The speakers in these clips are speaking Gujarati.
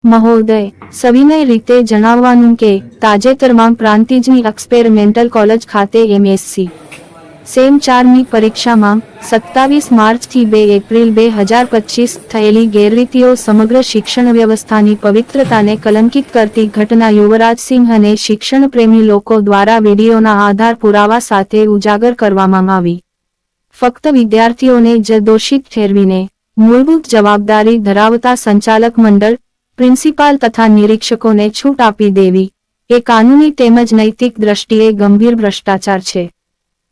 મહોદય, સવિનય રીતે જણાવવાનું કે તાજેતરમાં પ્રાંતિજની એક્સપેરિમેન્ટલ કોલેજ ખાતે એમએસસી સેમ 4ની પરીક્ષામાં 27 માર્ચથી 2 એપ્રિલ 2025 થયેલી ગેરરીતિઓ સમગ્ર શિક્ષણ વ્યવસ્થાની પવિત્રતાને કલંકિત કરતી ઘટના યુવરાજસિંહ અને શિક્ષણપ્રેમી લોકો દ્વારા વિડીયોના આધાર પુરાવા સાથે ઉજાગર કરવામાં આવી. ફક્ત વિદ્યાર્થીઓને જ દોષિત ઠેરવીને મૂળભૂત જવાબદારી ધરાવતા સંચાલક મંડળ, પ્રિન્સિપાલ તથા નિરીક્ષકોને છૂટ આપી દેવી એ કાનૂની તેમજ નૈતિક દ્રષ્ટિએ ગંભીર ભ્રષ્ટાચાર છે.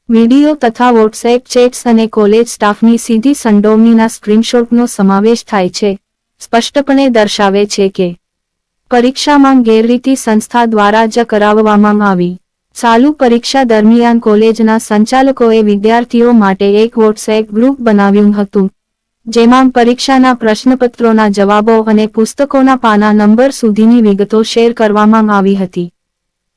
વિડીયો તથા વોટ્સએપ ચેટ્સ અને કોલેજ સ્ટાફની સીધી સંડોવણીના સ્ક્રીનશોટનો સમાવેશ થાય છે, સ્પષ્ટપણે દર્શાવે છે કે પરીક્ષામાં ગેરરીતિ સંસ્થા દ્વારા જ કરાવવામાં આવી. ચાલુ પરીક્ષા દરમિયાન કોલેજના સંચાલકોએ વિદ્યાર્થીઓ માટે એક વોટ્સએપ ગ્રુપ બનાવ્યું હતું, જેમાં પરીક્ષાના પ્રશ્નપત્રોના જવાબો અને પુસ્તકોના પાના નંબર સુધીની વિગતો શેર કરવામાં આવી હતી.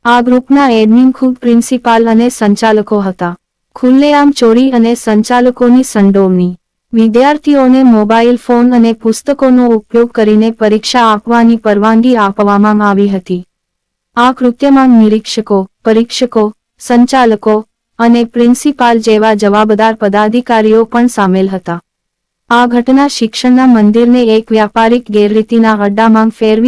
આ ગ્રુપના એડમિન ખુદ પ્રિન્સિપાલ અને સંચાલકો હતા. ખુલ્લેઆમ ચોરી અને સંચાલકોની સંડોવણી. વિદ્યાર્થીઓને મોબાઈલ ફોન અને પુસ્તકોનો ઉપયોગ કરીને પરીક્ષા આપવાની પરવાનગી આપવામાં આવી હતી. આ કૃત્યમાં નિરીક્ષકો, પરીક્ષકો, સંચાલકો અને પ્રિન્સિપાલ જેવા જવાબદાર પદાધિકારીઓ પણ સામેલ હતા. આ ઘટના શિક્ષણના મંદિરને એક વ્યાપારિક ગેરરીતિના અડ્ડામાં ફેરવી